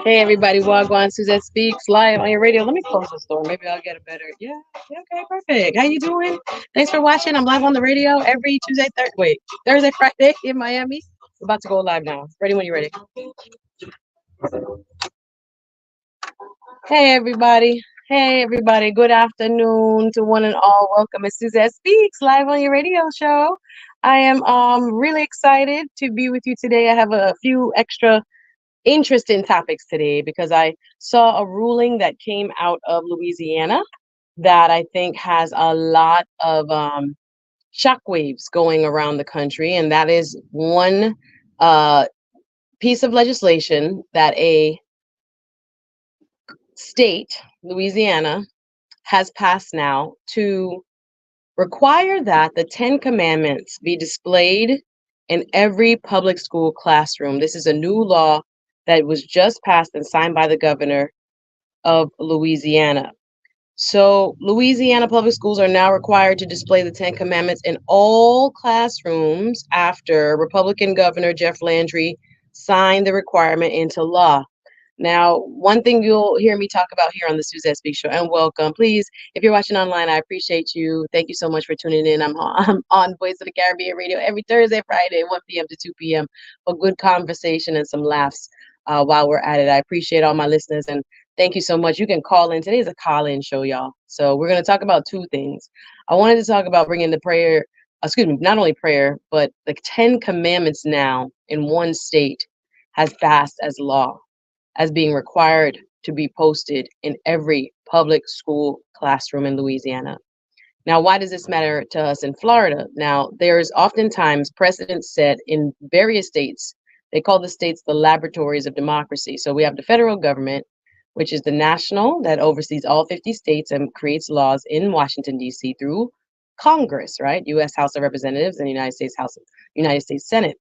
Hey everybody, Wagwan Suzette Speaks live on your radio. Let me close this door. Maybe I'll get a better. Yeah, okay, perfect. How you doing? Thanks for watching. I'm live on the radio every Thursday, Friday in Miami. We're about to go live now. Ready when you're ready. Hey everybody. Hey everybody. Good afternoon to one and all. Welcome to Suzette Speaks live on your radio show. I am really excited to be with you today. I have a few extra interesting topics today because I saw a ruling that came out of Louisiana that I think has a lot of shockwaves going around the country. And that is one uh, piece of legislation that a state, Louisiana, has passed now to require that the Ten Commandments be displayed in every public school classroom. This is a new law that was just passed and signed by the governor of Louisiana. So, Louisiana public schools are now required to display the Ten Commandments in all classrooms after Republican Governor Jeff Landry signed the requirement into law. Now, one thing you'll hear me talk about here on the Suzette Speak Show, and welcome. Please, if you're watching online, I appreciate you. Thank you so much for tuning in. I'm on Voice of the Caribbean Radio every Thursday, Friday, 1 p.m. to 2 p.m. for good conversation and some laughs while we're at it. I appreciate all my listeners, and thank you so much. You can call in. Today's a call-in show, y'all. So we're going to talk about two things. I wanted to talk about bringing the prayer, not only prayer, but the Ten Commandments now in one state has passed as law, as being required to be posted in every public school classroom in Louisiana. Now, why does this matter to us in Florida? Now, there's oftentimes precedents set in various states. They call the states the laboratories of democracy. So we have the federal government, which is the national that oversees all 50 states and creates laws in Washington, D.C. through Congress, right? U.S. House of Representatives and United States Senate.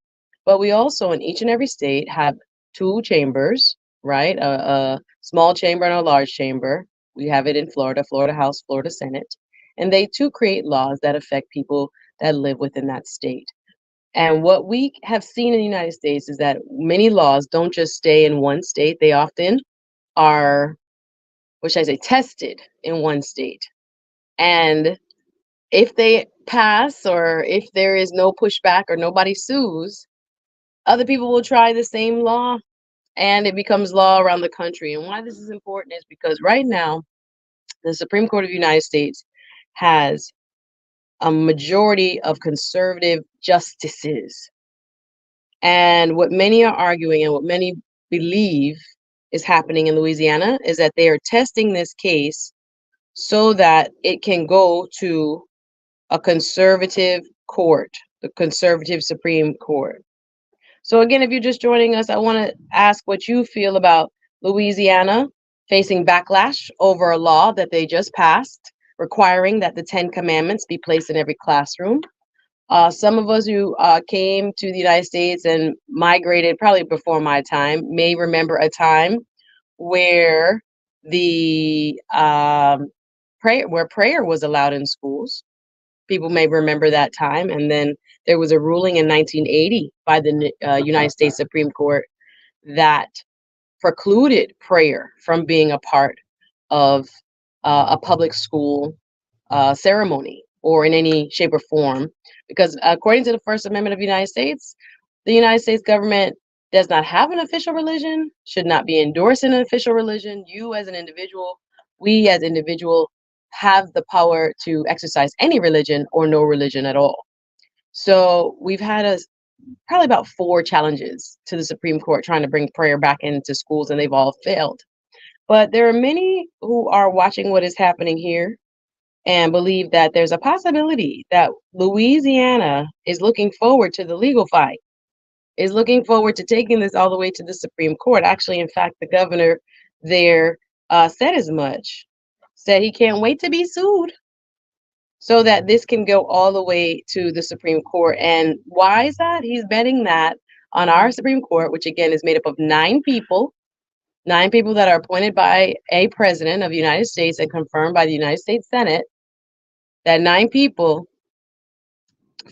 But we also, in each and every state, have two chambers, right? A small chamber and a large chamber. We have it in Florida, Florida House, Florida Senate. And they too create laws that affect people that live within that state. And what we have seen in the United States is that many laws don't just stay in one state. They often are, what should I say, tested in one state. And if they pass or if there is no pushback or nobody sues, other people will try the same law and it becomes law around the country. And why this is important is because right now, the Supreme Court of the United States has a majority of conservative justices. And what many are arguing and what many believe is happening in Louisiana is that they are testing this case so that it can go to a conservative court, the conservative Supreme Court. So again, if you're just joining us, I want to ask what you feel about Louisiana facing backlash over a law that they just passed requiring that the Ten Commandments be placed in every classroom. Some of us who came to the United States and migrated probably before my time may remember a time where the prayer was allowed in schools. People may remember that time. And then there was a ruling in 1980 by the United States Supreme Court that precluded prayer from being a part of a public school ceremony or in any shape or form. Because according to the First Amendment of the United States government does not have an official religion, should not be endorsing an official religion. You as an individual, we as individual have the power to exercise any religion or no religion at all. So we've had probably about 4 challenges to the Supreme Court trying to bring prayer back into schools, and they've all failed. But there are many who are watching what is happening here and believe that there's a possibility that Louisiana is looking forward to the legal fight, is looking forward to taking this all the way to the Supreme Court. Actually, in fact, the governor there said as much, said he can't wait to be sued so that this can go all the way to the Supreme Court. And why is that? He's betting that on our Supreme Court, which again is made up of 9 people that are appointed by a president of the United States and confirmed by the United States Senate, that 9 people,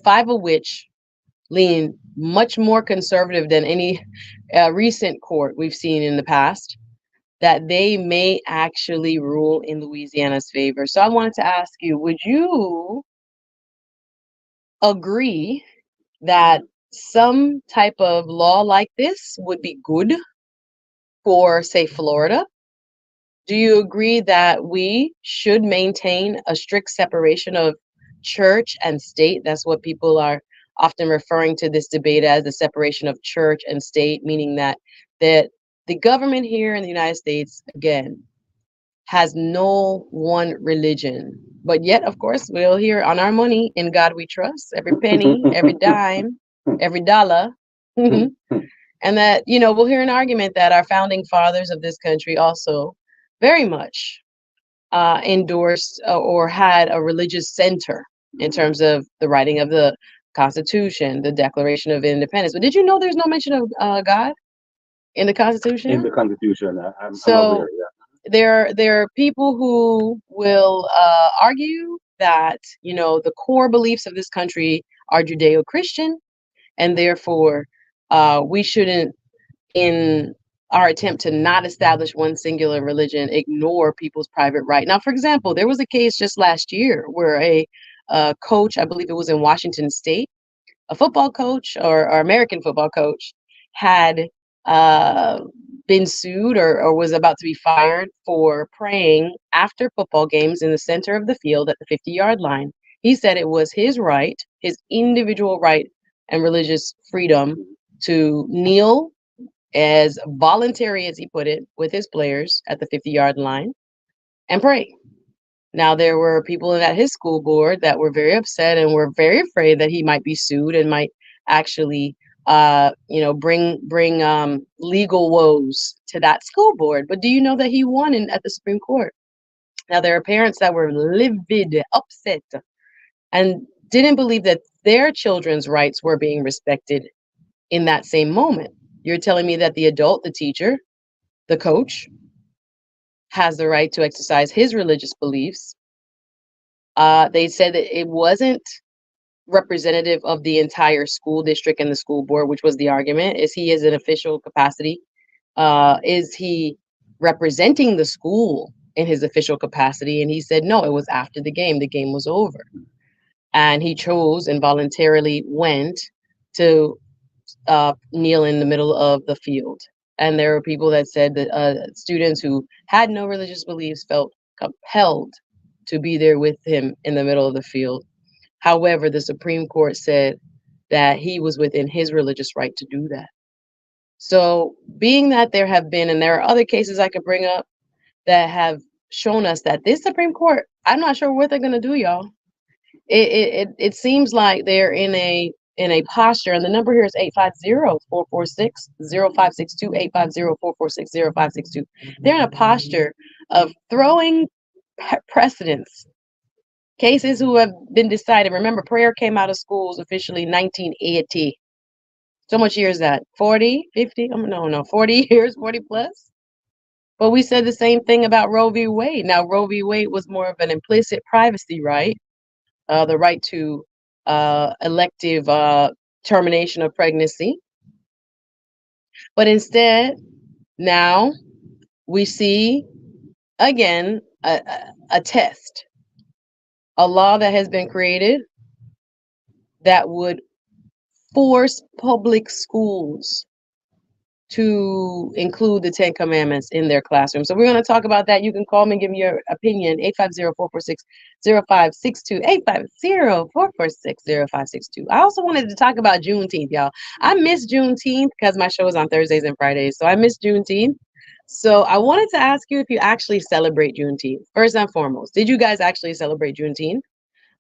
5 of which lean much more conservative than any recent court we've seen in the past. that they may actually rule in Louisiana's favor. So I wanted to ask you, would you agree that some type of law like this would be good for, say, Florida? Do you agree that we should maintain a strict separation of church and state? That's what people are often referring to this debate as, the separation of church and state, meaning that the government here in the United States, again, has no one religion. But yet, of course, we'll hear on our money, in God we trust, every penny, every dime, every dollar. And that, we'll hear an argument that our founding fathers of this country also very much endorsed or had a religious center in terms of the writing of the Constitution, the Declaration of Independence. But did you know there's no mention of God in the Constitution? In the Constitution, I'm So aware. Yeah. there are people who will argue that the core beliefs of this country are Judeo-Christian, and therefore we shouldn't, in our attempt to not establish one singular religion, ignore people's private right. Now, for example, there was a case just last year where a coach, I believe it was in Washington State, a football coach or American football coach, had uh, been sued or was about to be fired for praying after football games in the center of the field at the 50-yard line. He said it was his right, his individual right and religious freedom to kneel as voluntary as he put it with his players at the 50-yard line and pray. Now, there were people at his school board that were very upset and were very afraid that he might be sued and might actually, bring legal woes to that school board. But do you know that he won at the Supreme Court? Now, there are parents that were livid, upset, and didn't believe that their children's rights were being respected in that same moment. You're telling me that the adult, the teacher, the coach, has the right to exercise his religious beliefs. They said that it wasn't representative of the entire school district and the school board, which was the argument. Is he, as an official capacity, is he representing the school in his official capacity? And he said, no, it was after the game. The game was over. And he chose and voluntarily went to kneel in the middle of the field. And there were people that said that students who had no religious beliefs felt compelled to be there with him in the middle of the field. However, the Supreme Court said that he was within his religious right to do that. So, being that there have been, and there are other cases I could bring up that have shown us that this Supreme Court, I'm not sure what they're going to do, y'all. It seems like they're in a posture, and the number here is 850-446-0562, 850-446-0562. They're in a posture of throwing precedents, cases who have been decided. Remember, prayer came out of schools officially 1980. So much years that? 40, 50? No, 40 years, 40 plus. But we said the same thing about Roe v. Wade. Now, Roe v. Wade was more of an implicit privacy right, the right to elective termination of pregnancy. But instead, now we see, again, a test, a law that has been created that would force public schools to include the 10 Commandments in their classroom. So we're going to talk about that. You can call me and give me your opinion, 850-446-0562, 850-446-0562. I also wanted to talk about Juneteenth, y'all. I miss Juneteenth because my show is on Thursdays and Fridays, so I miss Juneteenth. So I wanted to ask you if you actually celebrate Juneteenth. First and foremost, did you guys actually celebrate Juneteenth?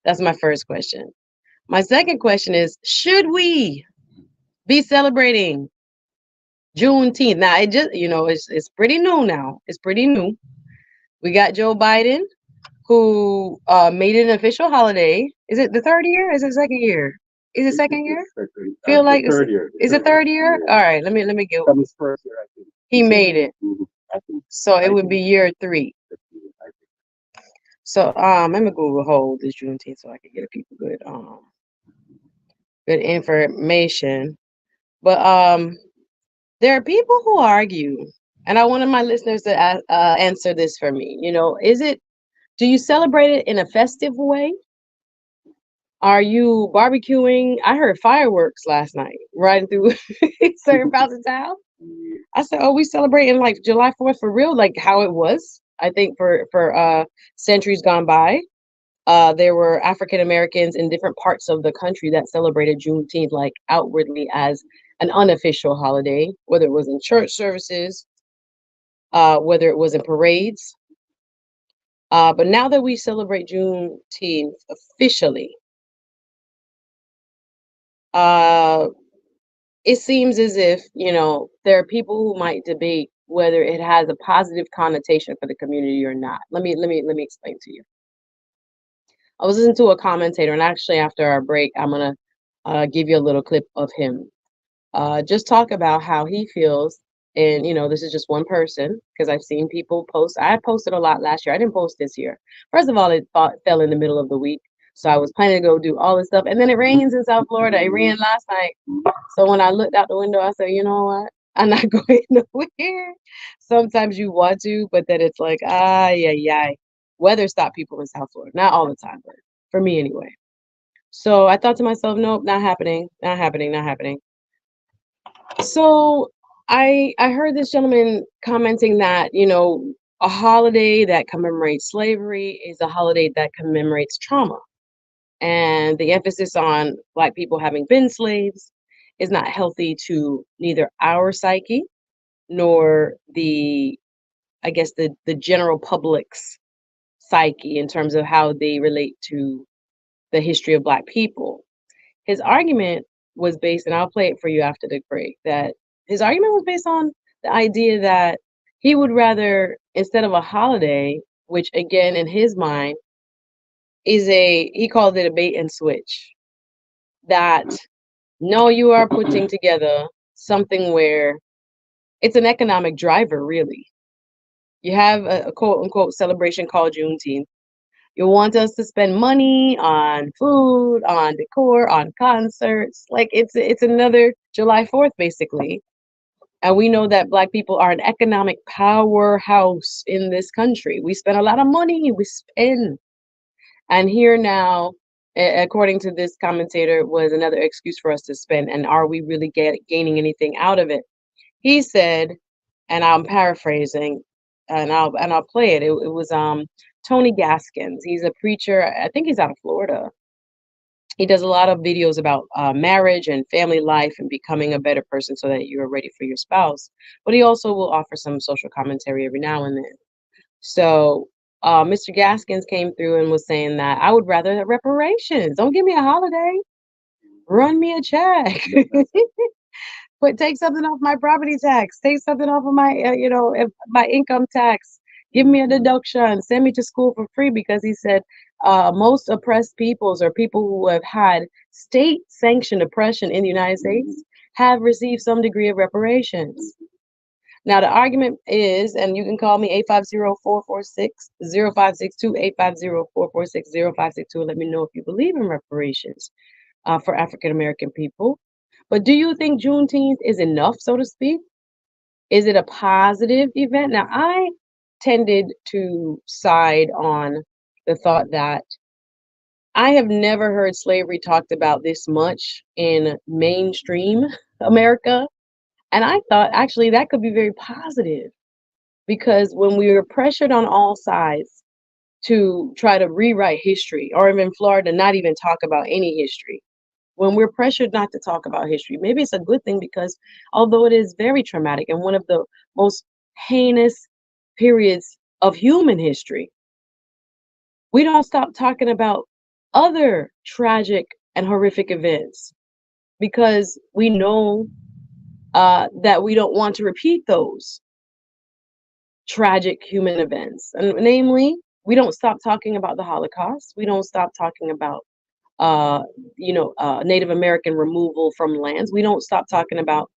That's my first question. My second question is, should we be celebrating Juneteenth? Now, it just, it's pretty new now. It's pretty new. We got Joe Biden, who made it an official holiday. Is it the third year? Is it second year? Is it second year? Feel like it's third year. Is it third year? All right, let me get. That was first year, I think. He made it. So it would be year 3. So let me Google hold this Juneteenth so I can get people good information. But there are people who argue And I wanted my listeners to answer this for me. Do you celebrate it in a festive way? Are you barbecuing? I heard fireworks last night riding through certain parts of town. I said, "Oh, we celebrating like July 4th for real, like how it was." I think for centuries gone by, there were African Americans in different parts of the country that celebrated Juneteenth like outwardly as an unofficial holiday, whether it was in church services, whether it was in parades. But now that we celebrate Juneteenth officially, uh, it seems as if, there are people who might debate whether it has a positive connotation for the community or not. Let me explain to you. I was listening to a commentator, and actually after our break, I'm gonna give you a little clip of him. Just talk about how he feels. And, this is just one person because I've seen people post. I posted a lot last year. I didn't post this year. First of all, fell in the middle of the week. So I was planning to go do all this stuff. And then it rains in South Florida. It rained last night. So when I looked out the window, I said, you know what? I'm not going nowhere. Sometimes you want to, but then it's like, yeah, yeah. Weather stop people in South Florida. Not all the time, but for me anyway. So I thought to myself, nope, not happening, not happening, not happening. So I heard this gentleman commenting that, a holiday that commemorates slavery is a holiday that commemorates trauma. And the emphasis on Black people having been slaves is not healthy to neither our psyche nor I guess, the general public's psyche in terms of how they relate to the history of Black people. His argument was based, and I'll play it for you after the break, that his argument was based on the idea that he would rather, instead of a holiday, which again in his mind he called it a bait and switch, that no, you are putting together something where it's an economic driver, really. You have a quote unquote celebration called Juneteenth. You want us to spend money on food, on decor, on concerts. Like it's another July 4th, basically. And we know that Black people are an economic powerhouse in this country. We spend a lot of money. We spend. And here now, according to this commentator, was another excuse for us to spend. And are we really gaining anything out of it? He said, and I'm paraphrasing, and I'll play it. It was Tony Gaskins. He's a preacher. I think he's out of Florida. He does a lot of videos about marriage and family life and becoming a better person so that you're ready for your spouse. But he also will offer some social commentary every now and then. So Mr. Gaskins came through and was saying that I would rather reparations. Don't give me a holiday. Run me a check. But take something off my property tax. Take something off of my, my income tax. Give me a deduction. Send me to school for free because he said most oppressed peoples or people who have had state-sanctioned oppression in the United States have received some degree of reparations. Now, the argument is, and you can call me 850-446-0562, 850-446-0562, and let me know if you believe in reparations for African American people. But do you think Juneteenth is enough, so to speak? Is it a positive event? Now, I tended to side on the thought that I have never heard slavery talked about this much in mainstream America. And I thought actually that could be very positive because when we were pressured on all sides to try to rewrite history, or even in Florida, not even talk about any history, when we're pressured not to talk about history, maybe it's a good thing because although it is very traumatic and one of the most heinous periods of human history, we don't stop talking about other tragic and horrific events because we know that we don't want to repeat those tragic human events. And namely, we don't stop talking about the Holocaust. We don't stop talking about Native American removal from lands. We don't stop talking about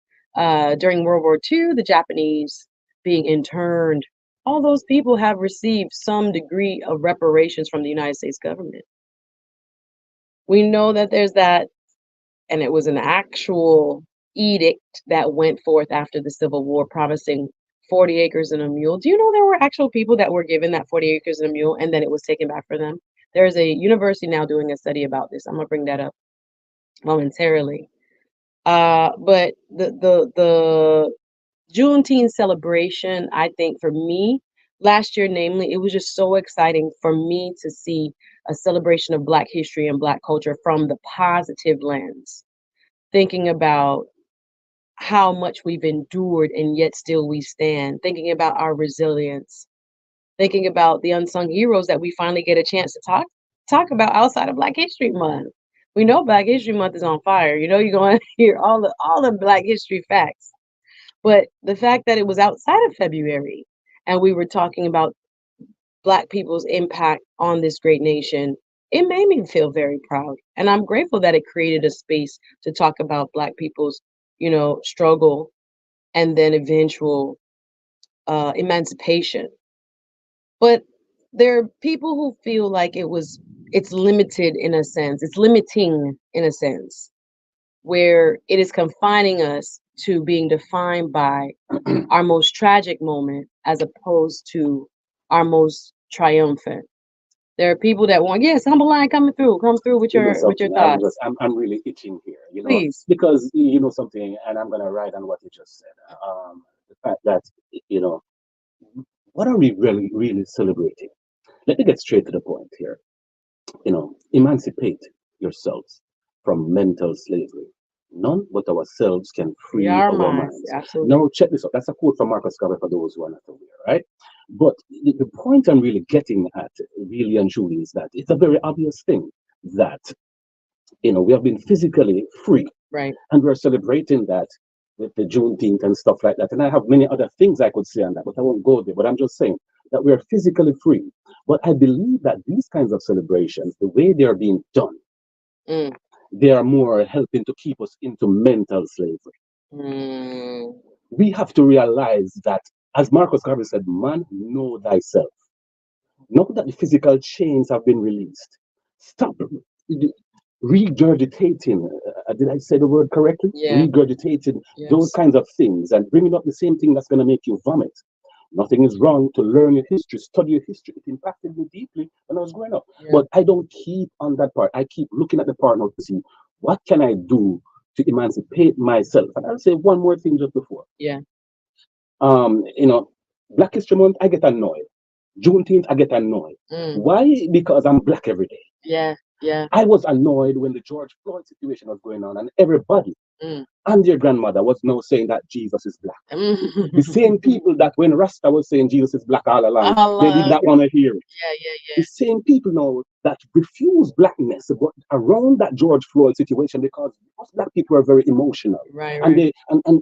during World War II, the Japanese being interned. All those people have received some degree of reparations from the United States government. We know that there's that, and it was an actual edict that went forth after the Civil War promising 40 acres and a mule. Do you know there were actual people that were given that 40 acres and a mule and then it was taken back for them? There is a university now doing a study about this. I'm gonna bring that up momentarily. But the Juneteenth celebration, I think for me, last year, namely, it was just so exciting for me to see a celebration of Black history and Black culture from the positive lens, thinking about how much we've endured and yet still we stand, thinking about our resilience, thinking about the unsung heroes that we finally get a chance to talk about outside of Black History Month. We know Black History Month is on fire. You know, you're going to hear all the Black history facts. But the fact that it was outside of February and we were talking about Black people's impact on this great nation, it made me feel very proud. And I'm grateful that it created a space to talk about Black people's, struggle and then eventual emancipation. But there are people who feel like it's limited in a sense, it's limiting in a sense, where it is confining us to being defined by our most tragic moment as opposed to our most triumphant. There are people that want, yes, humble line coming through, come through with your something. I'm thoughts. just, I'm really itching here, Please. because something, and I'm gonna write on what you just said. The fact that you know, what are we really celebrating? Let me get straight to the point here. Emancipate yourselves from mental slavery. None but ourselves can We free are our minds, minds. absolutely. Now, check this out. That's a quote from Marcus Garvey for those who are not aware, right? But the point I'm really getting at, really and truly, is that it's a very obvious thing that, we have been physically free, Right. and we're celebrating that with the Juneteenth and stuff like that. And I have many other things I could say on that, but I won't go there. But I'm just saying that we are physically free. But I believe that these kinds of celebrations, the way they are being done, Mm. they are more helping to keep us into mental slavery. Mm. We have to realize that, as Marcus Garvey said, man, know thyself. Now that the physical chains have been released, stop regurgitating. Did I say the word correctly? Yeah. Regurgitating those Yes. kinds of things and bringing up the same thing that's going to make you vomit. Nothing is wrong to learn your history, study your history. It impacted me deeply when I was growing up. Yeah. But I don't keep on that part. I keep looking at the part now to see what can I do to emancipate myself. And I'll say one more thing just before. Yeah. Um, you know, Black History Month, I get annoyed. Juneteenth, I get annoyed. Mm. Why? Because I'm black every day. Yeah. Yeah. I was annoyed when the George Floyd situation was going on, and everybody Mm. and their grandmother was now saying that Jesus is black. The Mm. same people that when Rasta was saying Jesus is black all along, they did Allah. not want to hear it. Yeah. Yeah. The same people now that refuse blackness but around that George Floyd situation, because us black people are very emotional. Yeah. Right. And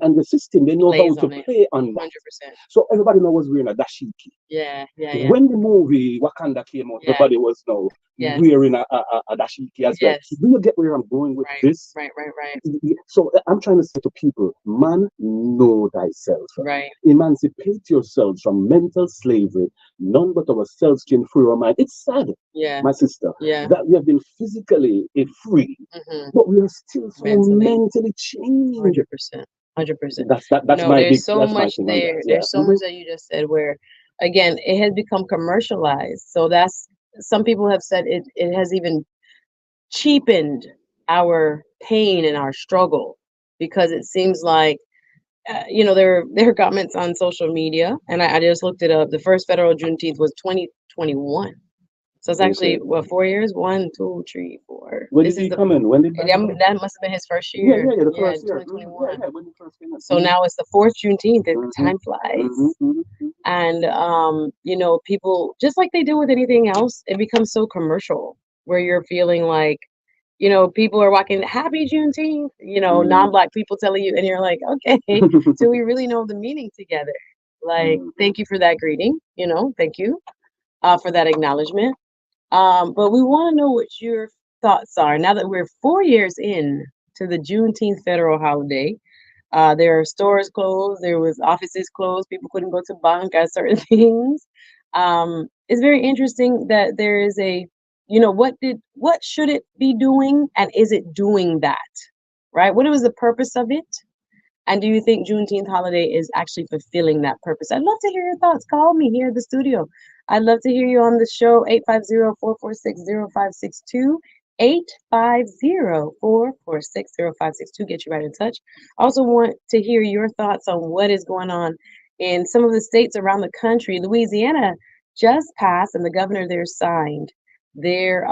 Right. the system, they know how Plays to on it. play on that. 100%. So everybody now was wearing a dashiki. Yeah. Yeah. Yeah. When the movie Wakanda came out, Yeah. everybody was now Yes. wearing a dashiki as well. Yes. Do you get where I'm going with Right. this? Right. Right. Right. So I'm trying to say to people, man, know thyself. Right. Emancipate yourselves from mental slavery. None but ourselves can free our mind. It's sad, Yeah. my sister, Yeah. that we have been physically free, Mm-hmm. but we are still so Mentally. mentally changed. 100%. 100%. That's my big, There's so that's my much thing on that. there. Yeah. There's so much that you just said where, again, it has become commercialized. So that's some people have said it has even cheapened our pain and our struggle because it seems like there are comments on social media, and I just looked it up. The first federal Juneteenth was 2021. So it's actually Okay. what, 4 years? One, two, three, four. When This did is he the come in? When did that come? that must have been his first Yeah, year. yeah, yeah. The Yeah, first year. Yeah, 2021. yeah. When he first came in. So now it's the fourth Juneteenth. Mm-hmm. Time flies. Mm-hmm. Mm-hmm. And people, just like they do with anything else, it becomes so commercial where you're feeling like, people are walking happy Juneteenth, non-black people telling you, and you're like, okay, so we really know the meaning together. Like, Mm-hmm. thank you for that greeting, thank you for that acknowledgement. But we want to know what your thoughts are now that we're 4 years in to the Juneteenth federal holiday. There are stores closed, there was offices closed, people couldn't go to bank at certain things. It's very interesting that there is what should it be doing and is it doing that? Right? What was the purpose of it? And do you think Juneteenth holiday is actually fulfilling that purpose? I'd love to hear your thoughts. Call me here at the studio. I'd love to hear you on the show, 850-446-0562. 850-446-0562. Get you right in touch. I also want to hear your thoughts on what is going on in some of the states around the country. Louisiana just passed, and the governor there signed their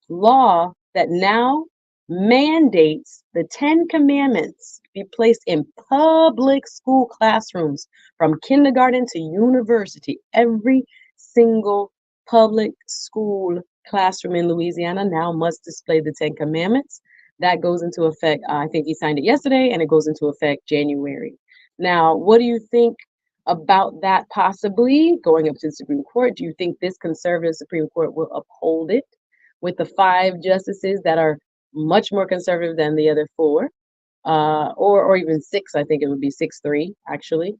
law that now mandates the Ten Commandments be placed in public school classrooms from kindergarten to university. Every single public school classroom in Louisiana now must display the Ten Commandments. That goes into effect. I think he signed it yesterday, and it goes into effect January. Now, what do you think about that possibly going up to the Supreme Court? Do you think this conservative Supreme Court will uphold it with the five justices that are much more conservative than the other four, or even six? I think it would be 6-3 actually.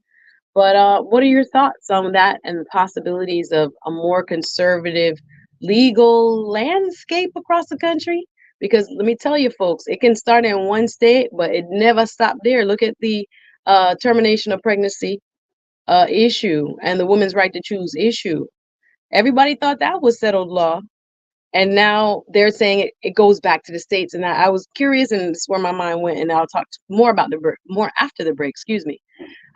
But what are your thoughts on that and the possibilities of a more conservative legal landscape across the country? Because let me tell you, folks, it can start in one state, but it never stopped there. Look at the termination of pregnancy issue and the woman's right to choose issue. Everybody thought that was settled law, and now they're saying it goes back to the states. And I was curious, and this is where my mind went. And I'll talk more about more after the break. Excuse me.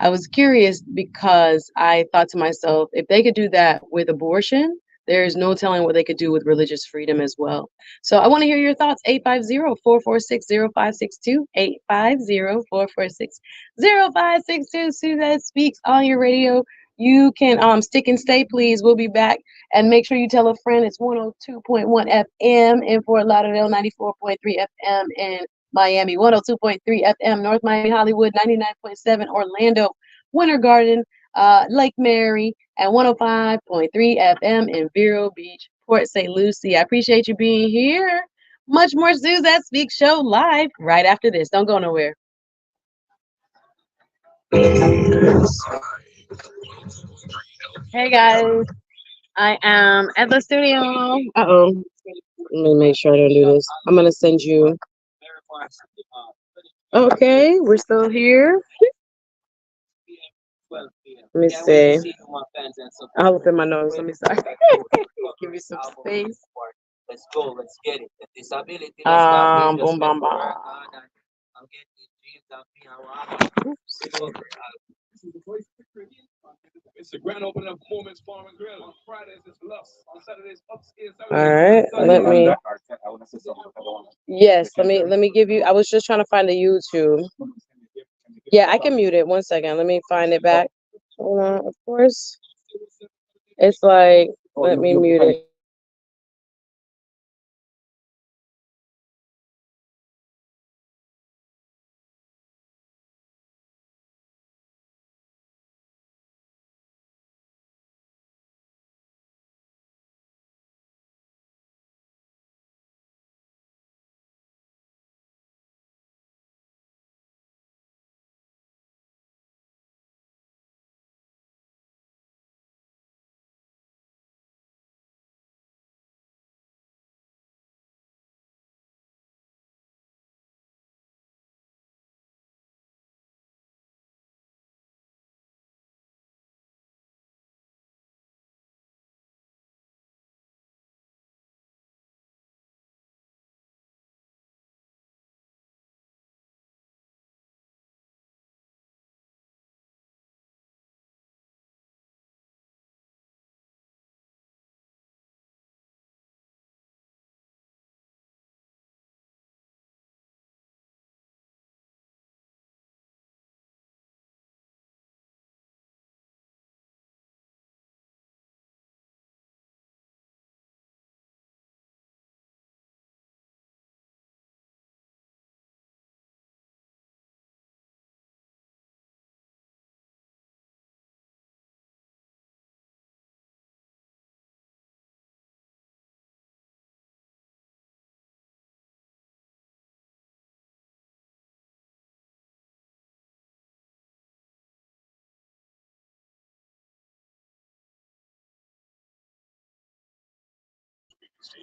I was curious because I thought to myself, if they could do that with abortion, there's no telling what they could do with religious freedom as well. So I want to hear your thoughts. 850-446-0562. 850-446-0562. Suzette Speaks on your radio. You can stick and stay, please. We'll be back. And make sure you tell a friend. It's 102.1 FM in Fort Lauderdale, 94.3 FM in Miami, 102.3 FM, North Miami, Hollywood, 99.7 Orlando, Winter Garden, Lake Mary, and 105.3 FM in Vero Beach, Port St. Lucie. I appreciate you being here. Much more Suzette Speaks show live right after this. Don't go nowhere. Hey guys, I am at the studio. Uh-oh. Let me make sure I don't do this. I'm going to send you. Okay, we're still here. Let me see. I'll look at my nose. Let me sorry. Give you some space. Let's go. Let's get it. The disability. Boom, bam, bam. It's the grand opening of Moments Farm and Grill. On Fridays, it's Lust. On Saturdays, Upstairs. All right, let me. Yes, let me give you. I was just trying to find the YouTube. Yeah, I can mute it. 1 second. Let me find it back. Hold on. Of course, it's like. Let me mute it.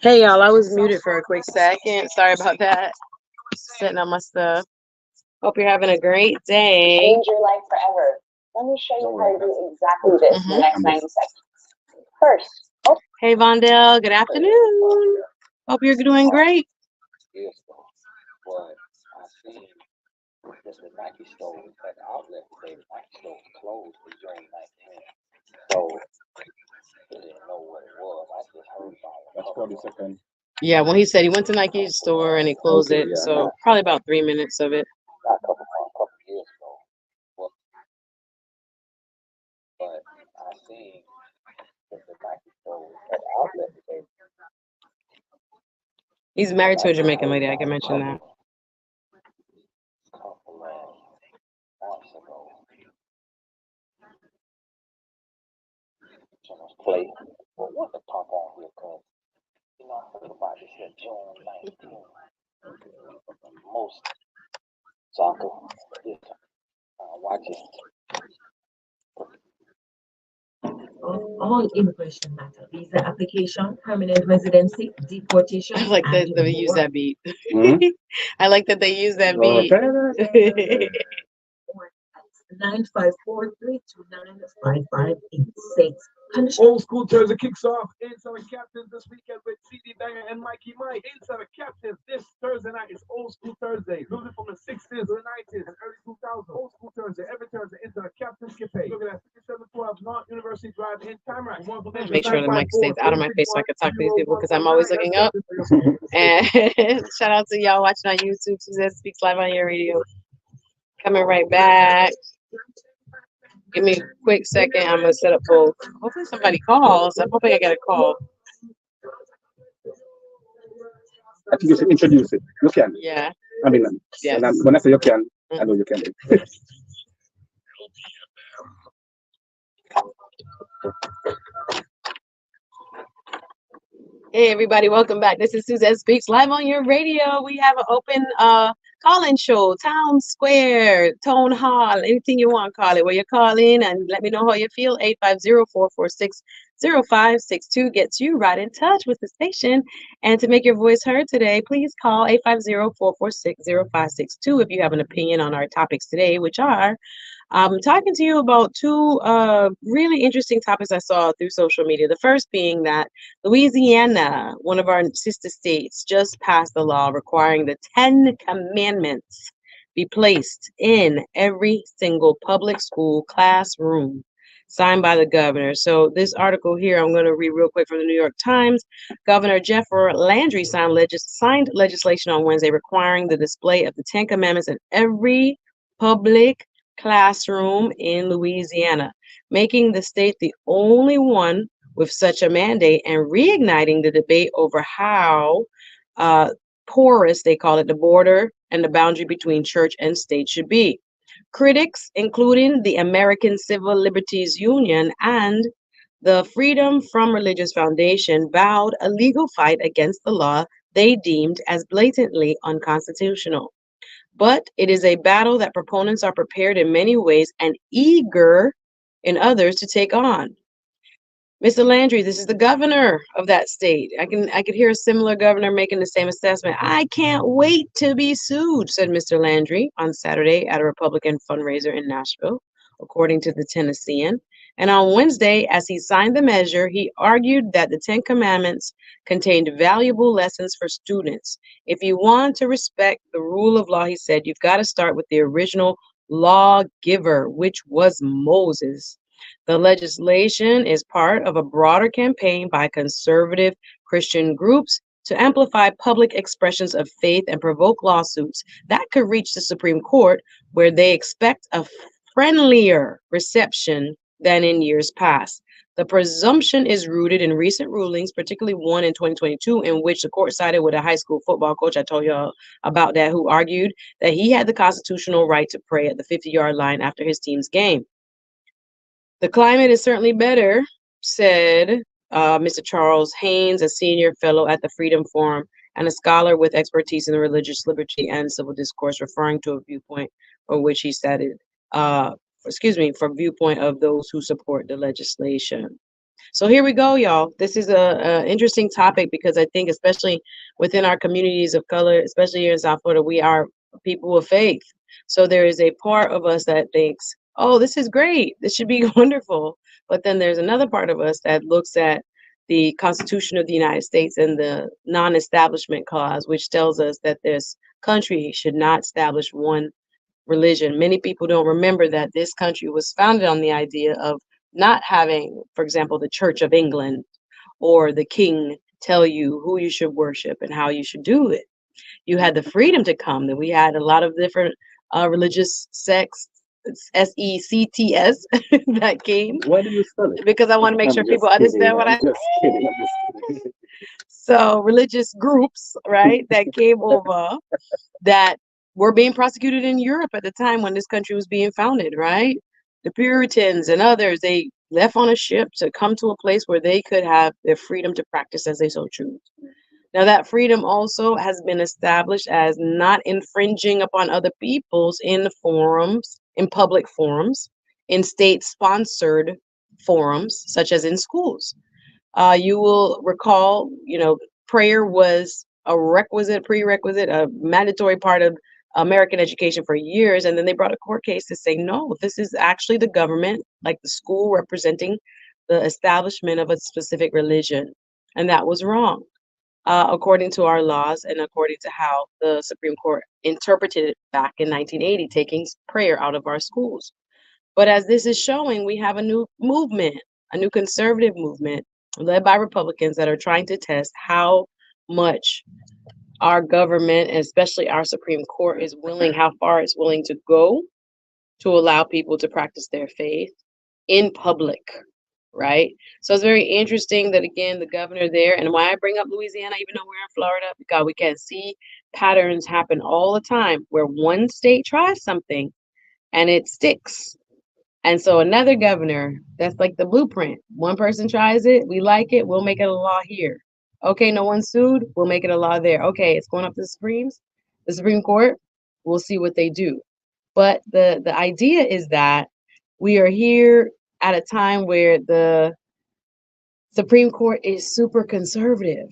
Hey y'all, I was muted for a quick second. Sorry about that. Setting up my stuff. Hope you're having a great day. Change your life forever. Let me show you how to do exactly this in the next 90 seconds. First, Hey, Vondell. Good afternoon. Hope you're doing great. years ago, but I seen that the Nike store at the outlet today, the Nike store was closed for June 19th. So I didn't know what it was. I just heard about it. That's 40 seconds. Yeah, well, he said he went to Nike's store and he closed Okay, it. yeah. So probably about 3 minutes of it. Not a couple years ago. But I seen that the Nike store at the outlet today. He's married to a Jamaican lady. I can mention that. Couple of months ago. Someone's play. Well, what the pop on here, cause you know I heard about this here June 19th. Most soccer, this watching. All immigration matter: visa application, permanent residency, deportation. I like that they use that beat. Hmm? I like that they use that Oh, beat. 954-329-5586. Old School Thursday kicks off Inside the Captains this weekend with CD Banger and Mikey Mike. Inside the Captains this Thursday night is Old School Thursday. Music from the 60s, the 90s, and early 2000s. Old School Thursday, every Thursday, Inside the Captains Cafe. Look at that, 5712 North University Drive in Tamarack. Make sure the mic stays out of my face so I can talk to these people because I'm always looking up. And shout out to y'all watching on YouTube. Suzette Speaks Live on your radio. Coming right back. Give me a quick second. I'm going to set up both. Hopefully somebody calls. I'm hoping I get a call. I think you should introduce it. You can. Yeah. I mean, Yes. when I say you can, I know you can. Hey everybody, welcome back. This is Suzette Speaks Live on your radio. We have an open call-in show, Town Square, Town Hall, anything you want to call it. Where you call in and let me know how you feel. 850-446-0562 gets you right in touch with the station. And to make your voice heard today, please call 850-446-0562 if you have an opinion on our topics today, which are I'm talking to you about two really interesting topics I saw through social media. The first being that Louisiana, one of our sister states, just passed a law requiring the 10 Commandments be placed in every single public school classroom, signed by the governor. So this article here, I'm going to read real quick from the New York Times. Governor Jeffrey Landry signed legislation on Wednesday requiring the display of the 10 Commandments in every public classroom in Louisiana, making the state the only one with such a mandate and reigniting the debate over how porous, they call it, the border and the boundary between church and state should be. Critics, including the American Civil Liberties Union and the Freedom from Religious Foundation, vowed a legal fight against the law they deemed as blatantly unconstitutional. But it is a battle that proponents are prepared in many ways and eager in others to take on. Mr. Landry, this is the governor of that state. I could hear a similar governor making the same assessment. I can't wait to be sued, said Mr. Landry on Saturday at a Republican fundraiser in Nashville, according to the Tennessean. And on Wednesday, as he signed the measure, he argued that the 10 Commandments contained valuable lessons for students. If you want to respect the rule of law, he said, you've got to start with the original lawgiver, which was Moses. The legislation is part of a broader campaign by conservative Christian groups to amplify public expressions of faith and provoke lawsuits that could reach the Supreme Court, where they expect a friendlier reception than in years past. The presumption is rooted in recent rulings, particularly one in 2022, in which the court sided with a high school football coach, I told y'all about that, who argued that he had the constitutional right to pray at the 50-yard line after his team's game. The climate is certainly better, said Mr. Charles Haynes, a senior fellow at the Freedom Forum and a scholar with expertise in religious liberty and civil discourse, referring to a viewpoint for which he stated, for viewpoint of those who support the legislation. So here we go, y'all. This is a interesting topic because I think, especially within our communities of color, especially here in South Florida, we are people of faith. So there is a part of us that thinks, oh, this is great. This should be wonderful. But then there's another part of us that looks at the Constitution of the United States and the non-establishment clause, which tells us that this country should not establish one religion. Many people don't remember that this country was founded on the idea of not having, for example, the Church of England or the king tell you who you should worship and how you should do it. You had the freedom to come, that we had a lot of different religious sects, sects, that came, Why do you spell it? because I want to make sure I'm people just kidding. understand what I'm I just kidding. I'm just kidding. so religious groups, right, that came over that were being prosecuted in Europe at the time when this country was being founded, right? The Puritans and others, they left on a ship to come to a place where they could have their freedom to practice as they so choose. Now, that freedom also has been established as not infringing upon other people's in forums, in public forums, in state sponsored forums, such as in schools. You will recall, prayer was a prerequisite, a mandatory part of American education for years. And then they brought a court case to say, no, this is actually the government, like the school representing the establishment of a specific religion. And that was wrong, according to our laws and according to how the Supreme Court interpreted it back in 1980, taking prayer out of our schools. But as this is showing, we have a new movement, a new conservative movement led by Republicans that are trying to test how much our government, and especially our Supreme Court, is willing, how far it's willing to go to allow people to practice their faith in public, right? So it's very interesting that, again, the governor there, and why I bring up Louisiana, even though we're in Florida, because we can see patterns happen all the time where one state tries something and it sticks. And so another governor, that's like the blueprint. One person tries it, we like it, we'll make it a law here. Okay, no one sued, we'll make it a law there. Okay, it's going up to the Supreme Court, we'll see what they do. But the idea is that we are here at a time where the Supreme Court is super conservative.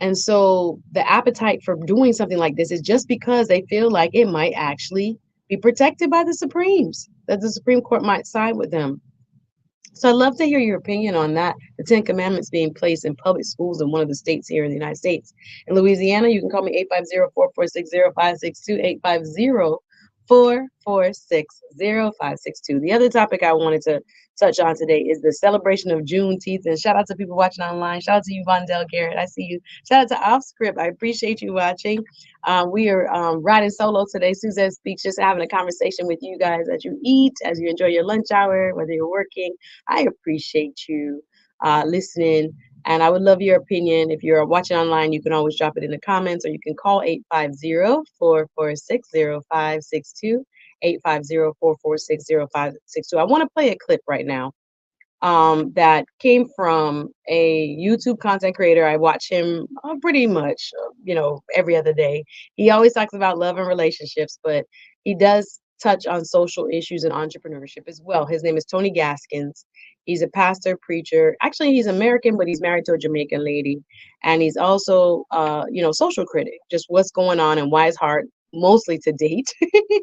And so the appetite for doing something like this is just because they feel like it might actually be protected by the Supremes, that the Supreme Court might side with them. So I'd love to hear your opinion on that. The Ten Commandments being placed in public schools in one of the states here in the United States. In Louisiana, you can call me 850-446-0562, 850-446-0562. The other topic I wanted to touch on today is the celebration of Juneteenth. And shout out to people watching online. Shout out to you, Vondell Garrett. I see you. Shout out to Offscript. I appreciate you watching. We are riding solo today. Suzette Speaks, just having a conversation with you guys as you eat, as you enjoy your lunch hour, whether you're working. I appreciate you listening. And I would love your opinion. If you're watching online, you can always drop it in the comments, or you can call 850-446-0562, 850-446-0562. I want to play a clip right now that came from a YouTube content creator. I watch him pretty much, every other day. He always talks about love and relationships, but he does touch on social issues and entrepreneurship as well. His name is Tony Gaskins. He's a pastor, preacher. Actually, he's American, but he's married to a Jamaican lady. And he's also, social critic, just what's going on and why it's hard mostly to date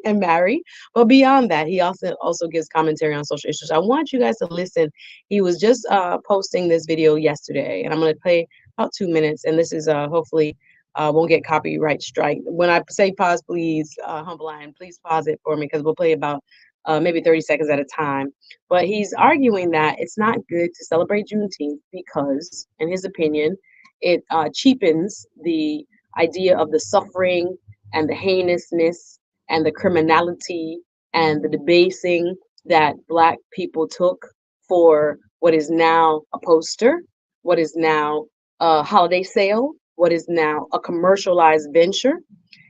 and marry. But beyond that, he also gives commentary on social issues. I want you guys to listen. He was just posting this video yesterday, and I'm going to play about 2 minutes. And this is hopefully won't get copyright strike. When I say pause, please, Humble Lion, please pause it for me, because we'll play about maybe 30 seconds at a time. But he's arguing that it's not good to celebrate Juneteenth because, in his opinion, it cheapens the idea of the suffering and the heinousness and the criminality and the debasing that Black people took for what is now a poster, what is now a holiday sale, what is now a commercialized venture.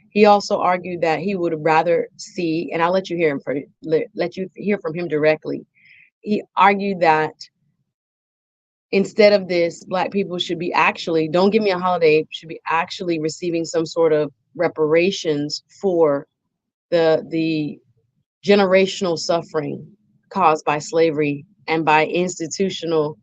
He also argued that he would rather see, and I'll let you hear from him directly. He argued that instead of this, Black people should be actually, don't give me a holiday, should be actually receiving some sort of reparations for the generational suffering caused by slavery and by institutional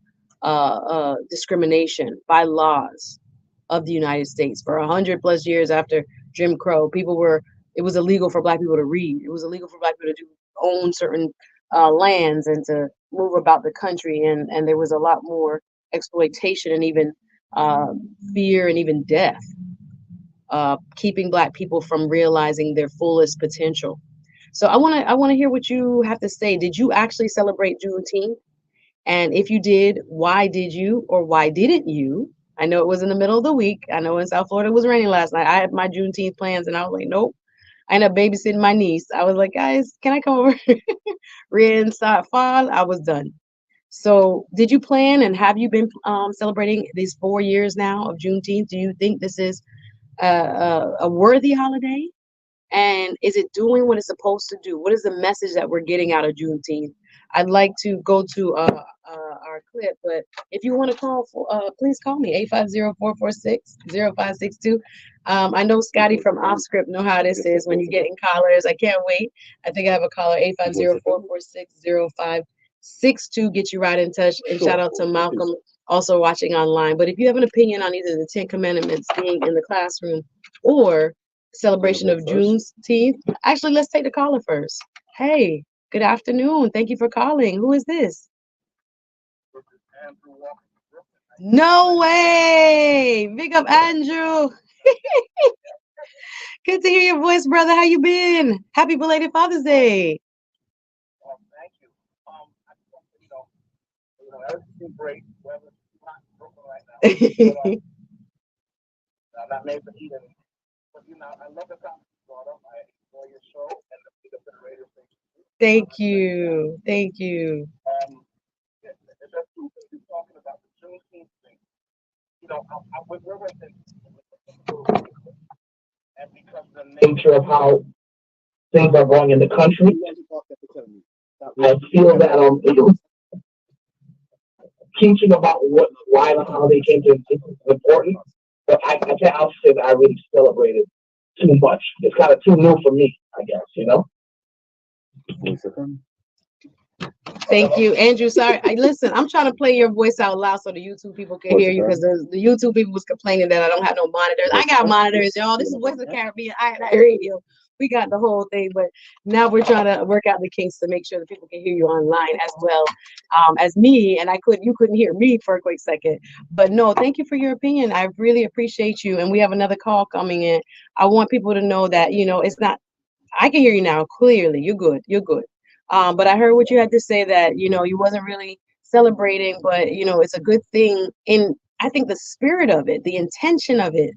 discrimination by laws of the United States. For 100+ years after Jim Crow, people were it was illegal for black people to read. It was illegal for black people to own certain lands and to move about the country, and there was a lot more exploitation and even uh, fear and even death, keeping black people from realizing their fullest potential. So I want to hear what you have to say. Did you actually celebrate Juneteenth? And if you did, why did you or why didn't you? I know it was in the middle of the week. I know in South Florida it was raining last night. I had my Juneteenth plans and I was like, nope. I ended up babysitting my niece. I was like, guys, can I come over? Rain, start, fall. I was done. So, did you plan and have you been celebrating these 4 years now of Juneteenth? Do you think this is a worthy holiday? And is it doing what it's supposed to do? What is the message that we're getting out of Juneteenth? I'd like to go to our clip, but if you want to call, please call me 850-446-0562. I know Scotty from Offscript know how this is when you're getting callers. I can't wait. I think I have a caller 850-446-0562. Get you right in touch. And shout out to Malcolm also watching online. But if you have an opinion on either the Ten Commandments being in the classroom or celebration of Juneteenth. Actually, let's take the caller first. Hey, good afternoon. Thank you for calling. Who is this? No way. Big up, Andrew. Good to hear your voice, brother. How you been? Happy belated Father's Day. Thank you. I just want to, everything's great. Weather's not broken right now. But, I'm not made for eating. But I love the topic you brought up. I enjoy your show and the Big Up to the radio station. Thank you. Thank you. That's two things you're talking about, the Juneteenth thing. We're within, and because of the nature of how things are going in the country, I feel that teaching about why the holiday came to exist is important. But I'll say that I really celebrated too much. It's kind of too new for me, I guess. Thank you, Andrew. Sorry, listen. I'm trying to play your voice out loud so the YouTube people can hear you because the YouTube people was complaining that I don't have no monitors. I got monitors, y'all. This is Voice of the Caribbean. I radio. We got the whole thing, but now we're trying to work out the kinks to make sure that people can hear you online as well as me. And you couldn't hear me for a quick second. But no, thank you for your opinion. I really appreciate you. And we have another call coming in. I want people to know that it's not. I can hear you now clearly. You're good. You're good. But I heard what you had to say that, you wasn't really celebrating, but, it's a good thing. I think the spirit of it, the intention of it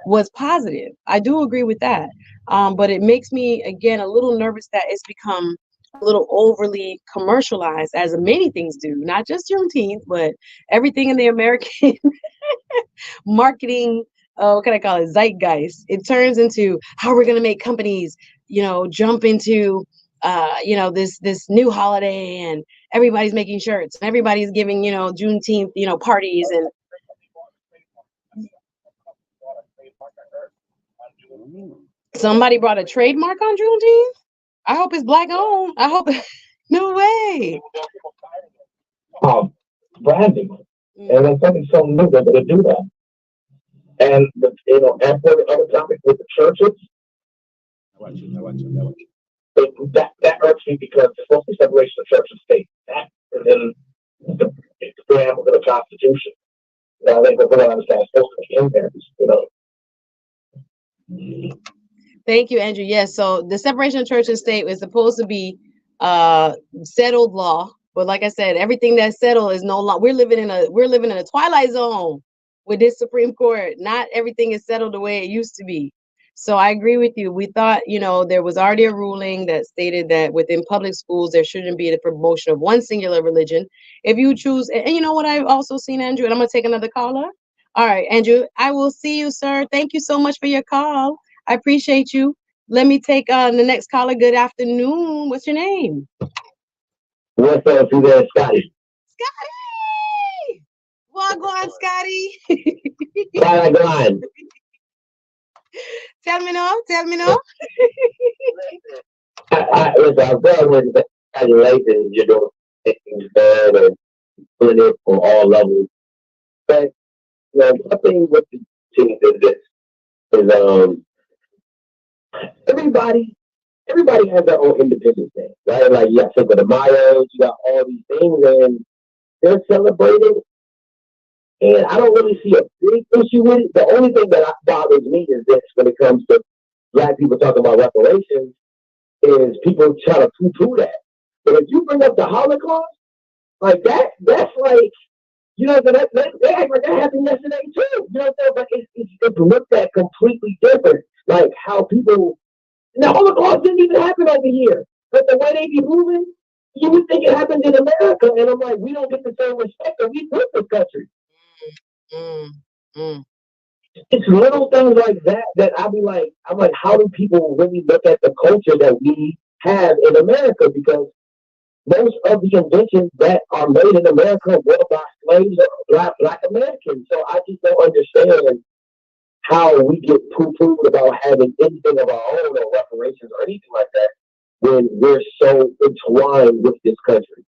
was positive. I do agree with that. But it makes me, again, a little nervous that it's become a little overly commercialized, as many things do, not just Juneteenth, but everything in the American marketing, what can I call it, zeitgeist. It turns into how we're going to make companies, jump into this new holiday, and everybody's making shirts and everybody's giving, Juneteenth, parties, and somebody brought a trademark on Juneteenth. I hope it's black owned. I hope. No way. Branding. And then something so new, they're going to do that. And, and for the other topic with the churches, I want you. That irks me because there's supposed to be separation of church and state. That, and then the preamble to the Constitution. I think what we don't understand is supposed to be in there. Thank you, Andrew. Yes, so the separation of church and state is supposed to be settled law, but like I said, everything that's settled is no longer. We're living in a twilight zone with this Supreme Court. Not everything is settled the way it used to be. So I agree with you. We thought, there was already a ruling that stated that within public schools, there shouldn't be the promotion of one singular religion. If you choose, and you know what I've also seen, Andrew, and I'm going to take another caller. All right, Andrew, I will see you, sir. Thank you so much for your call. I appreciate you. Let me take the next caller. Good afternoon. What's your name? What's up, Suzette? Scotty. Scotty! Well, go on, Scotty. Go on. Tell me no. Listen, I'm glad when congratulations, you're doing things bad and doing it from all levels. But one thing with the team is this is everybody everybody has their own Independence Day, right? Like you got Cinco de Mayo, you got all these things, and they're celebrating. And I don't really see a big issue with it. The only thing that bothers me is this: when it comes to black people talking about reparations, is people try to poo-poo that. But if you bring up the Holocaust, like that's like, they act like that happened yesterday too. You know what I'm saying? But it's looked at completely different. Like how people, the Holocaust didn't even happen over here, but the way they be moving, you would think it happened in America. And I'm like, we don't get the same respect that we put this country. Mm, mm. It's little things like that that I'm like, how do people really look at the culture that we have in America? Because most of the inventions that are made in America were by slaves or black Americans. So I just don't understand how we get poo-pooed about having anything of our own or reparations or anything like that when we're so entwined with this country.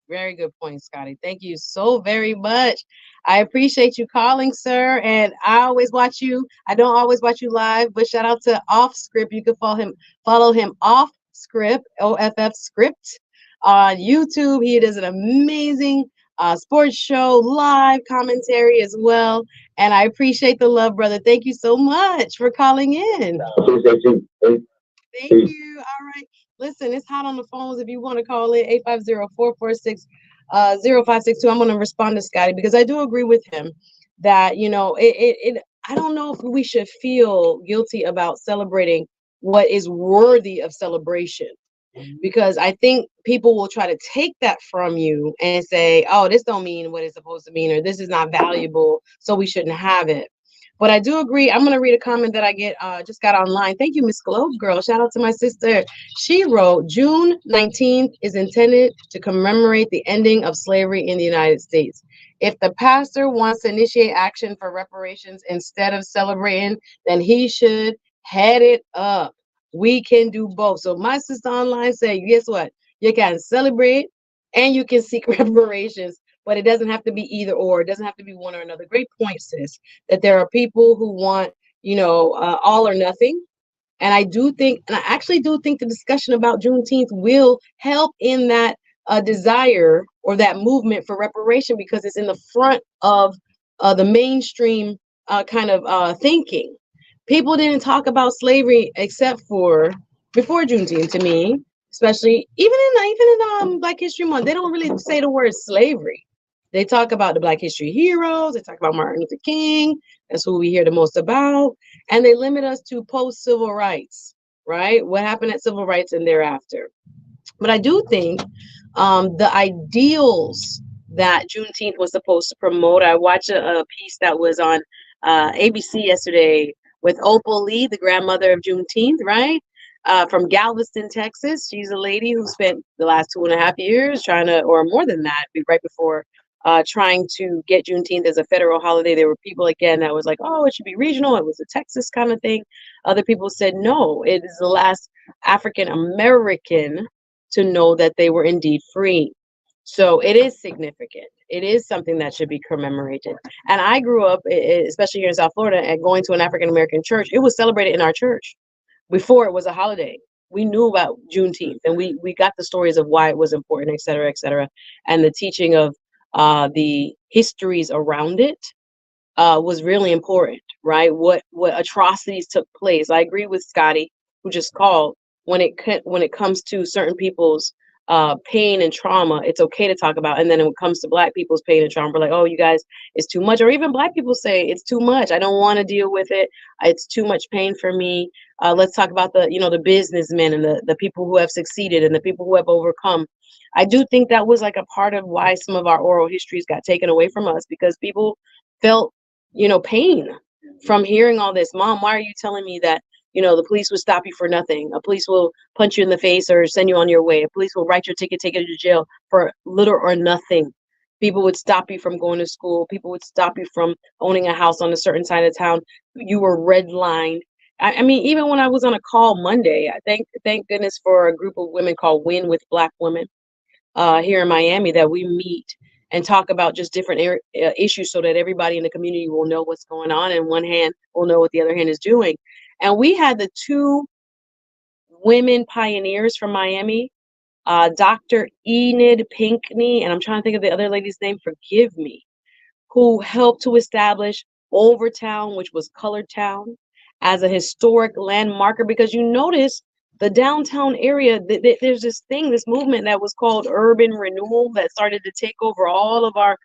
Very good point, Scotty. Thank you so very much. I appreciate you calling, sir. And I always watch you. I don't always watch you live, but shout out to Off Script. You can follow him off script, OFF script on YouTube. He does an amazing sports show, live commentary as well. And I appreciate the love, brother. Thank you so much for calling in. Appreciate you. Thank you. All right. Listen, it's hot on the phones. If you want to call in, 850-446-0562. I'm going to respond to Scotty because I do agree with him that, I don't know if we should feel guilty about celebrating what is worthy of celebration, because I think people will try to take that from you and say, oh, this don't mean what it's supposed to mean, or this is not valuable, so we shouldn't have it. But I do agree. I'm going to read a comment that I just got online. Thank you, Miss Globe Girl. Shout out to my sister. She wrote, June 19th is intended to commemorate the ending of slavery in the United States. If the pastor wants to initiate action for reparations instead of celebrating, then he should head it up. We can do both. So my sister online said, guess what? You can celebrate and you can seek reparations, but it doesn't have to be either or. It doesn't have to be one or another. Great point, sis, that there are people who want, all or nothing. And I actually do think the discussion about Juneteenth will help in that desire or that movement for reparation, because it's in the front of the mainstream kind of thinking. People didn't talk about slavery except for before Juneteenth, to me, especially even in Black History Month. They don't really say the word slavery. They talk about the Black History heroes. They talk about Martin Luther King. That's who we hear the most about. And they limit us to post-civil rights, right? What happened at civil rights and thereafter. But I do think the ideals that Juneteenth was supposed to promote. I watched a piece that was on ABC yesterday with Opal Lee, the grandmother of Juneteenth, right? From Galveston, Texas. She's a lady who spent the last 2.5 years trying to, or more than that, right before trying to get Juneteenth as a federal holiday. There were people, again, that was like, oh, it should be regional. It was a Texas kind of thing. Other people said, no, it is the last African American to know that they were indeed free. So it is significant. It is something that should be commemorated. And I grew up, especially here in South Florida, and going to an African American church. It was celebrated in our church before it was a holiday. We knew about Juneteenth, and we got the stories of why it was important, et cetera, and the teaching of the histories around it was really important, right? What atrocities took place. I agree with Scotty, who just called. When it comes to certain people's pain and trauma, it's okay to talk about. And then when it comes to Black people's pain and trauma, we're like, oh, you guys, it's too much. Or even Black people say it's too much. I don't want to deal with it. It's too much pain for me. Let's talk about the businessmen and the people who have succeeded and the people who have overcome. I do think that was like a part of why some of our oral histories got taken away from us, because people felt, pain from hearing all this. Mom, why are you telling me that, the police will stop you for nothing? A police will punch you in the face or send you on your way. A police will write your ticket, take you to jail for little or nothing. People would stop you from going to school. People would stop you from owning a house on a certain side of town. You were redlined. I mean, even when I was on a call Monday, I thank goodness for a group of women called Win with Black Women here in Miami, that we meet and talk about just different issues so that everybody in the community will know what's going on, and one hand will know what the other hand is doing. And we had the two women pioneers from Miami, Dr. Enid Pinkney, and I'm trying to think of the other lady's name, forgive me, who helped to establish Overtown, which was Colored Town, as a historic landmarker. Because you notice the downtown area, there's this thing, this movement that was called urban renewal that started to take over all of our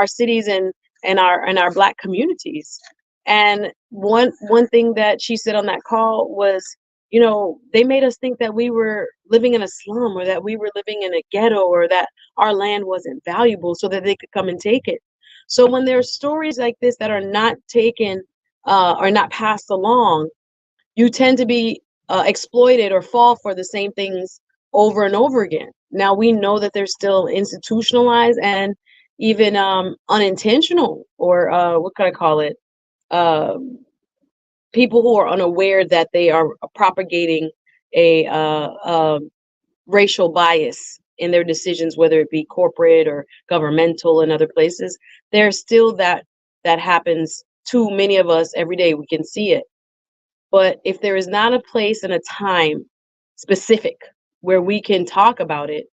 cities and our Black communities. And one thing that she said on that call was, they made us think that we were living in a slum, or that we were living in a ghetto, or that our land wasn't valuable, so that they could come and take it. So when there's stories like this that are not taken, or not passed along, you tend to be exploited or fall for the same things over and over again. Now we know that they're still institutionalized and even unintentional, or what can I call it? Um People who are unaware that they are propagating a racial bias in their decisions, whether it be corporate or governmental and other places. There's still that happens to many of us every day. We can see it. But if there is not a place and a time specific where we can talk about it,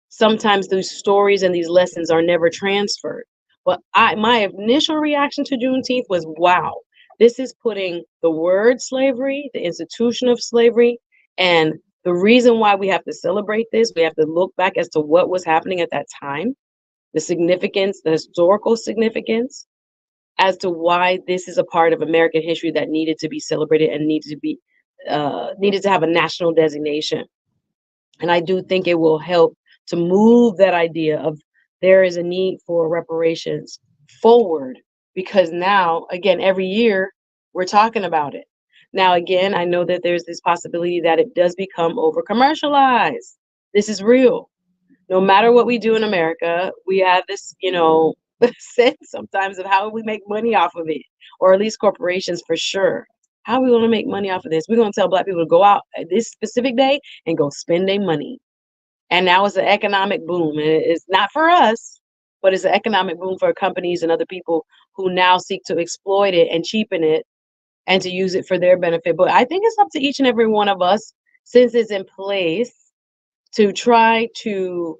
sometimes those stories and these lessons are never transferred. But my initial reaction to Juneteenth was, wow, this is putting the word slavery, the institution of slavery, and the reason why we have to celebrate this, we have to look back as to what was happening at that time, the significance, the historical significance, as to why this is a part of American history that needed to be celebrated and needed to have a national designation. And I do think it will help to move that idea of there is a need for reparations forward, because now, again, every year we're talking about it. Now, again, I know that there's this possibility that it does become over commercialized. This is real. No matter what we do in America, we have this, sense sometimes of how we make money off of it, or at least corporations for sure. How are we going to make money off of this? We're going to tell Black people to go out at this specific day and go spend their money. And now it's an economic boom. And it's not for us, but it's an economic boom for companies and other people who now seek to exploit it and cheapen it and to use it for their benefit. But I think it's up to each and every one of us, since it's in place, to try to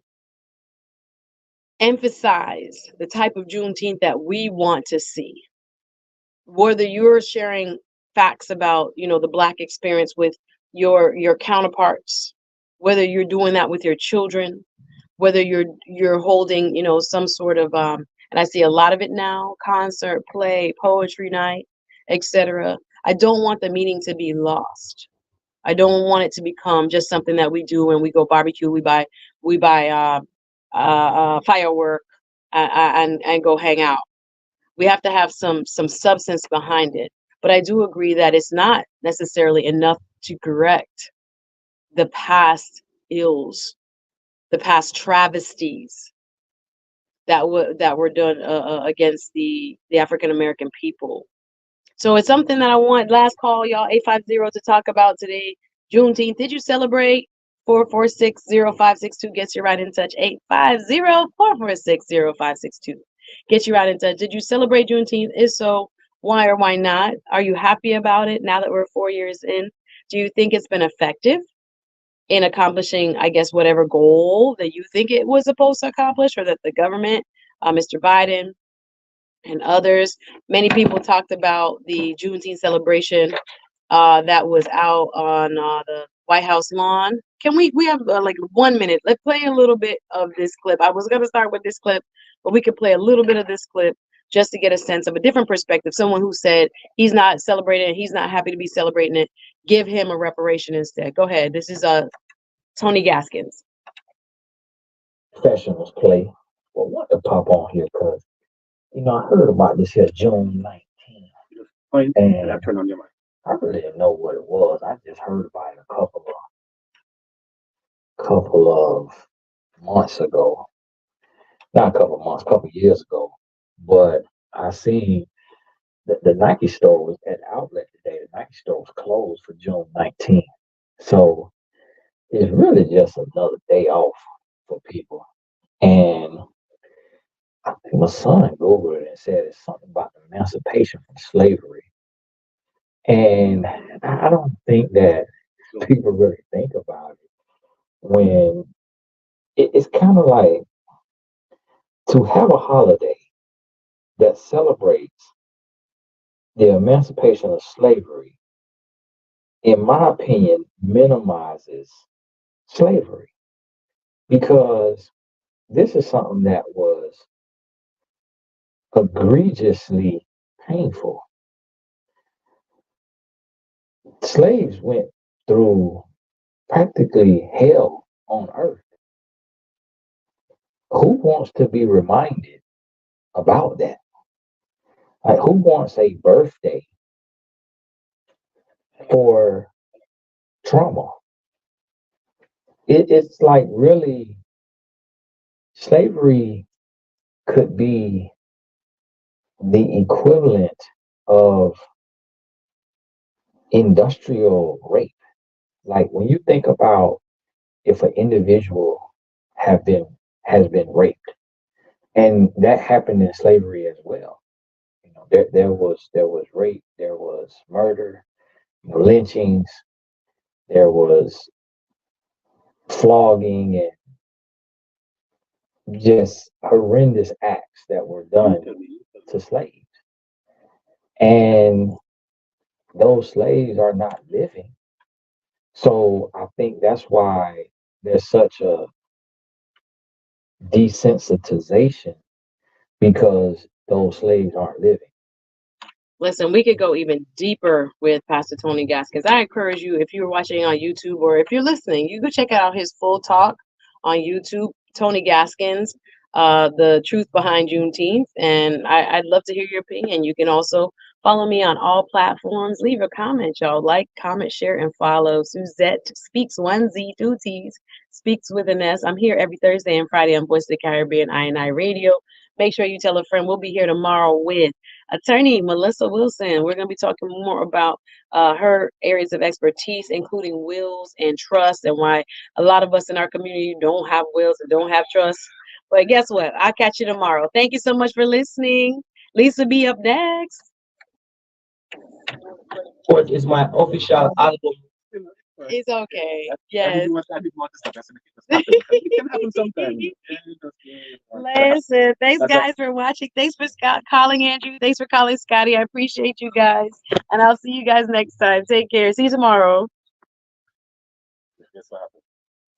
emphasize the type of Juneteenth that we want to see. Whether you're sharing facts about, the Black experience with your counterparts, whether you're doing that with your children, whether you're holding, some sort of and I see a lot of it now, concert, play, poetry night, etc. I don't want the meaning to be lost. I don't want it to become just something that we do when we go barbecue. We buy firework, and go hang out. We have to have some substance behind it. But I do agree that it's not necessarily enough to correct the past ills, the past travesties that were done against the African American people. So it's something that I want, last call, y'all, 850 to talk about today. Juneteenth. Did you celebrate? 4460562 gets you right in touch. 850-4460562 gets you right in touch. Did you celebrate Juneteenth? If so, why or why not? Are you happy about it now that we're 4 years in? Do you think it's been effective in accomplishing, I guess, whatever goal that you think it was supposed to accomplish, or that the government, Mr. Biden and others, many people talked about the Juneteenth celebration that was out on the White House lawn. Can we have like 1 minute? Let's play a little bit of this clip. I was going to start with this clip, but we could play a little bit of this clip just to get a sense of a different perspective. Someone who said he's not celebrating it, he's not happy to be celebrating it. Give him a reparation instead. Go ahead. This is Tony Gaskins. Professionals play. Well, what to pop on here? Because, I heard about this here June 19th. And I turn on your mic. I really didn't know what it was. I just heard about it a couple of months ago. Not a couple of months, a couple of years ago. But I seen the Nike store was at outlet today. The Nike store was closed for June 19th. So it's really just another day off for people. And I think my son Googled it and said it's something about emancipation from slavery. And I don't think that people really think about it when it's kind of like to have a holiday that celebrates the emancipation of slavery, in my opinion, minimizes slavery because this is something that was egregiously painful. Slaves went through practically hell on earth. Who wants to be reminded about that? Like, who wants a birthday for trauma? It's like really, slavery could be the equivalent of industrial rape. Like when you think about if an individual have been has been raped, and that happened in slavery as well. You know, there was rape, there was murder, you know, lynchings, there was flogging, and just horrendous acts that were done to slaves. And those slaves are not living. So I think that's why there's such a desensitization because those slaves aren't living. Listen, we could go even deeper with Pastor Tony Gaskins. I encourage you, if you're watching on YouTube or if you're listening, you go check out his full talk on YouTube, Tony Gaskins, The Truth Behind Juneteenth. And I'd love to hear your opinion. You can also follow me on all platforms. Leave a comment, y'all. Like, comment, share, and follow. Suzette Speaks, one Z, two T's, Speaks with an S. I'm here every Thursday and Friday on Voice of the Caribbean, I Radio. Make sure you tell a friend. We'll be here tomorrow with Attorney Melissa Wilson. We're going to be talking more about her areas of expertise, including wills and trust, and why a lot of us in our community don't have wills and don't have trust. But guess what? I'll catch you tomorrow. Thank you so much for listening. Lisa B up next. What is my official album? It's okay. I Yes. didn't want to stop. I said, it can happen sometime. Listen, thanks That's all. guys for watching. Thanks for calling Andrew. Thanks for calling Scotty. I appreciate you guys. And I'll see you guys next time. Take care. See you tomorrow. Guess what happened?